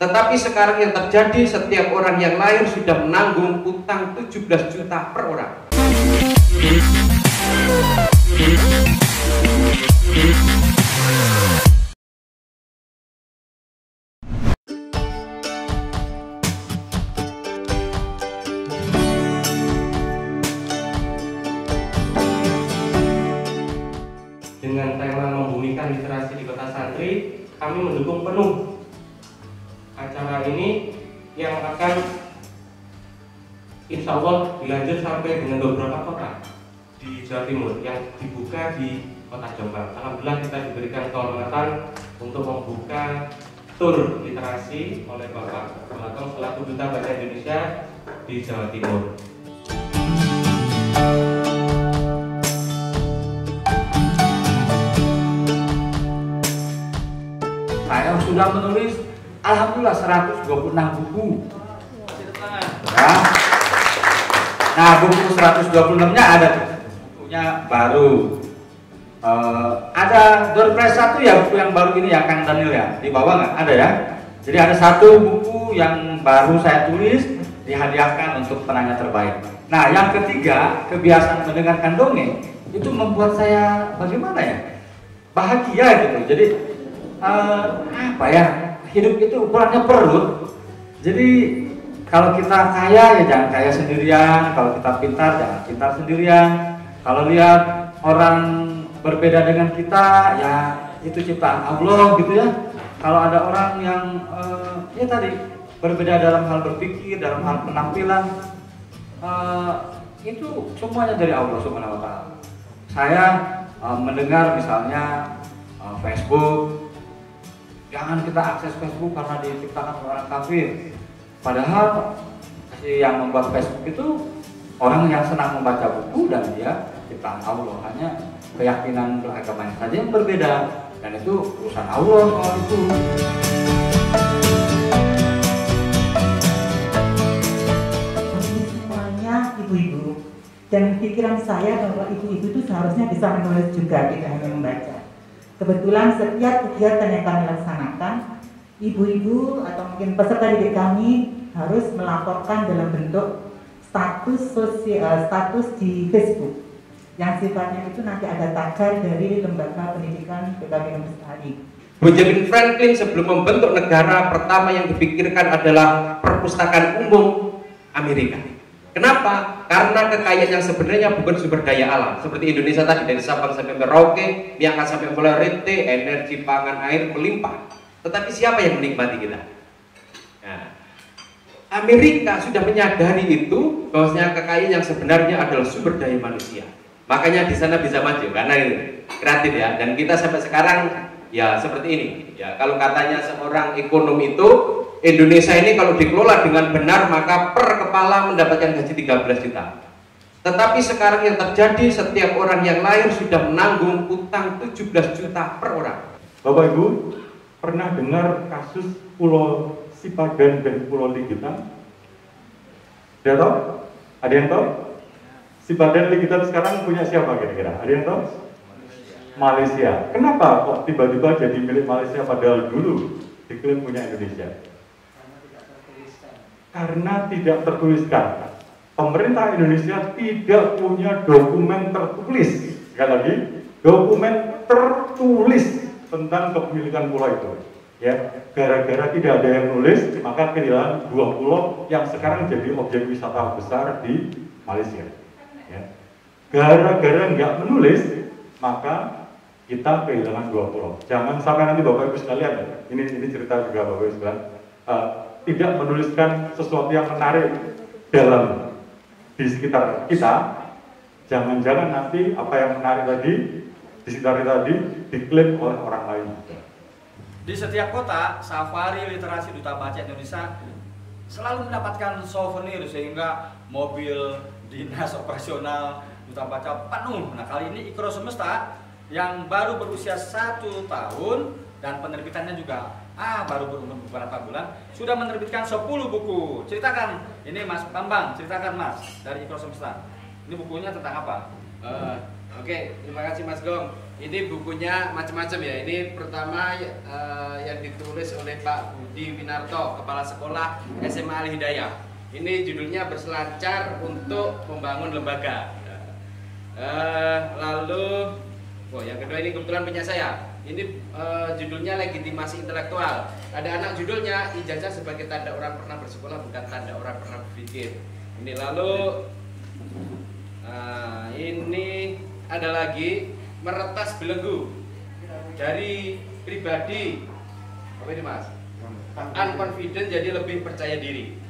Tetapi sekarang yang terjadi, setiap orang yang lahir sudah menanggung utang 17 juta per orang. Dengan tema membumikan literasi di Kota Santri, kami mendukung penuh acara ini yang akan insya Allah dilanjut sampai dengan beberapa kota di Jawa Timur yang dibuka di Kota Jombang. Alhamdulillah kita diberikan kehormatan untuk membuka tur literasi oleh Bapak Ramadhan selaku Duta Baca Indonesia di Jawa Timur. Saya sudah menulis alhamdulillah 126 buku. Ya. Nah, buku 126-nya ada bukunya baru. Ada door prize 1 ya, buku yang baru ini ya Kang Daniel ya. Di bawah nggak ada ya. Jadi ada 1 buku yang baru saya tulis dihadiahkan untuk penanya terbaik. Nah, yang ketiga, kebiasaan mendengarkan dongeng itu membuat saya bagaimana ya? Bahagia gitu. Jadi apa ya, hidup itu ukurannya perut. Jadi kalau kita kaya ya jangan kaya sendirian, kalau kita pintar jangan pintar sendirian. Kalau lihat orang berbeda dengan kita ya itu ciptaan Allah gitu ya. Kalau ada orang yang ya tadi berbeda dalam hal berpikir, dalam hal penampilan, itu semuanya dari Allah Subhanahu wa Ta'ala. Saya mendengar misalnya Facebook, jangan kita akses Facebook karena diciptakan orang kafir. Padahal yang membuat Facebook itu orang yang senang membaca buku dan dia ciptaan Allah. Hanya keyakinan beragamanya saja yang berbeda, dan itu urusan Allah soal itu. Semuanya ibu-ibu, dan pikiran saya bahwa ibu-ibu itu seharusnya bisa menulis juga, tidak hanya membaca. Kebetulan setiap kegiatan yang kami laksanakan, ibu-ibu atau mungkin peserta didik kami harus melaporkan dalam bentuk status di Facebook yang sifatnya itu nanti ada tagar dari Lembaga Pendidikan PKB Lestari. Benjamin Franklin sebelum membentuk negara, pertama yang dipikirkan adalah perpustakaan umum Amerika. Kenapa? Karena kekayaan yang sebenarnya bukan sumber daya alam seperti Indonesia tadi, dari Sabang sampai Merauke, Miangas sampai Mulorete, energi, pangan, air melimpah. Tetapi siapa yang menikmati kita? Nah, Amerika sudah menyadari itu, bahwasanya kekayaan yang sebenarnya adalah sumber daya manusia. Makanya di sana bisa maju karena ini kreatif ya. Dan kita sampai sekarang ya seperti ini. Ya, kalau katanya seorang ekonom itu, Indonesia ini kalau dikelola dengan benar maka per kepala mendapatkan gaji 13 juta. Tetapi sekarang yang terjadi, setiap orang yang lahir sudah menanggung utang 17 juta per orang. Bapak Ibu pernah dengar kasus Pulau Sipadan dan Pulau Ligitan? Ada tahu? Ada yang tahu? Sipadan Ligitan sekarang punya siapa kira-kira? Ada yang tahu? Malaysia. Kenapa kok tiba-tiba jadi milik Malaysia padahal dulu diklaim punya Indonesia? Karena tidak tertuliskan. Pemerintah Indonesia tidak punya dokumen tertulis. Sekali lagi, dokumen tertulis tentang kepemilikan pulau itu. Ya, gara-gara tidak ada yang nulis, maka kehilangan 2 pulau yang sekarang jadi objek wisata besar di Malaysia. Ya. Gara-gara nggak menulis, maka kita kehilangan 2 pulau. Jangan sampai nanti Bapak Ibu sekalian, ini cerita juga Bapak Ibu sekalian, tidak menuliskan sesuatu yang menarik di sekitar kita. Jangan-jangan nanti apa yang menarik tadi di sekitar kita tadi diklaim oleh orang lain. Di setiap kota, Safari Literasi Duta Baca Indonesia selalu mendapatkan souvenir sehingga mobil dinas operasional Duta Baca penuh. Nah, kali ini Ikro Semesta yang baru berusia 1 tahun dan penerbitannya juga baru berumur beberapa bulan sudah menerbitkan 10 buku. Ceritakan, ini Mas Bambang, ceritakan Mas dari Ikro Semesta. Ini bukunya tentang apa? Oke, terima kasih Mas Gong. Ini bukunya macam-macam ya. Ini pertama yang ditulis oleh Pak Budi Winarto, Kepala Sekolah SMA Al Hidayah. Ini judulnya Berselancar untuk Membangun Lembaga. Lalu, yang kedua ini kebetulan punya saya. Ini judulnya Legitimasi Intelektual. Ada anak judulnya Ijazah sebagai tanda orang pernah bersekolah, bukan tanda orang pernah berpikir. Ini lalu, ini ada lagi Meretas Belenggu dari pribadi apa ini Mas? Unconfident jadi lebih percaya diri.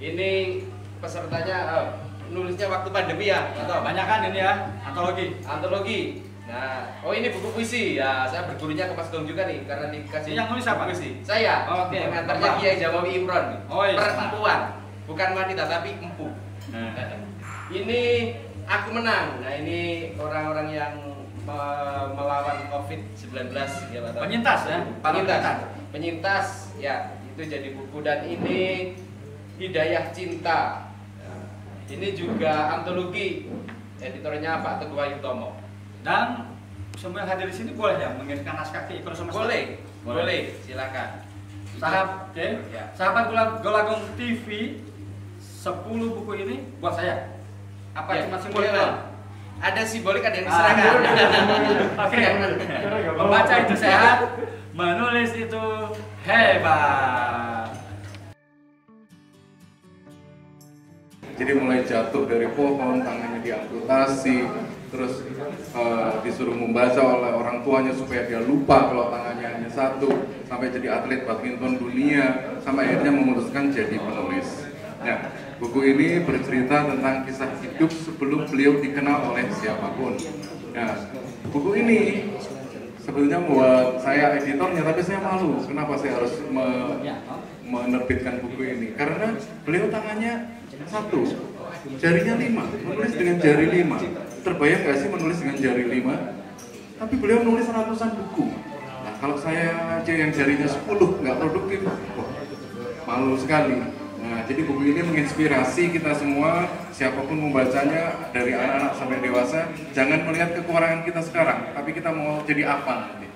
Ini pesertanya nulisnya waktu pandemi ya, atau Banyak kan ini ya, antologi. Nah, ini buku puisi ya. Saya bergurunya ke Mas Gong juga nih karena dikasih. Yang nulis apa? Puisi. Saya. Oke. Pengantarnya Kiai Jawawi Imron. Oh, iya. Perempuan, bukan wanita tapi empu. Ini Aku Menang. Nah, ini orang-orang yang melawan COVID-19 ya Pak. Penyintas ya? Penyintas ya, itu jadi buku. Dan ini Hidayah Cinta. Ini juga antologi, editornya Pak Teguh Ayutomo. Dan semua yang hadir di sini boleh ya mengirimkan naskah ke Ikon Semesta? Boleh, silakan. Sahabat Golagong TV, 10 buku ini buat saya. Apa Ya, cuma simbolik? ada simbolik, ada yang diserahkan. Oke. Membaca itu sehat, menulis itu hebat. Jadi mulai jatuh dari pohon, tangannya diamputasi, terus disuruh membaca oleh orang tuanya supaya dia lupa kalau tangannya hanya satu, sampai jadi atlet badminton dunia, sampai akhirnya memutuskan jadi penulis. Nah, buku ini bercerita tentang kisah hidup sebelum beliau dikenal oleh siapapun. Nah, buku ini sebetulnya buat saya editornya, tapi saya malu kenapa saya harus menerbitkan buku ini, karena beliau tangannya satu, jarinya 5, menulis dengan jari 5. Terbayang nggak sih menulis dengan jari 5? Tapi beliau nulis ratusan buku. Nah, kalau saya aja yang jarinya 10 nggak produktif, malu sekali. Nah, jadi buku ini menginspirasi kita semua, siapapun membacanya, dari anak-anak sampai dewasa, jangan melihat kekurangan kita sekarang, tapi kita mau jadi apa nanti.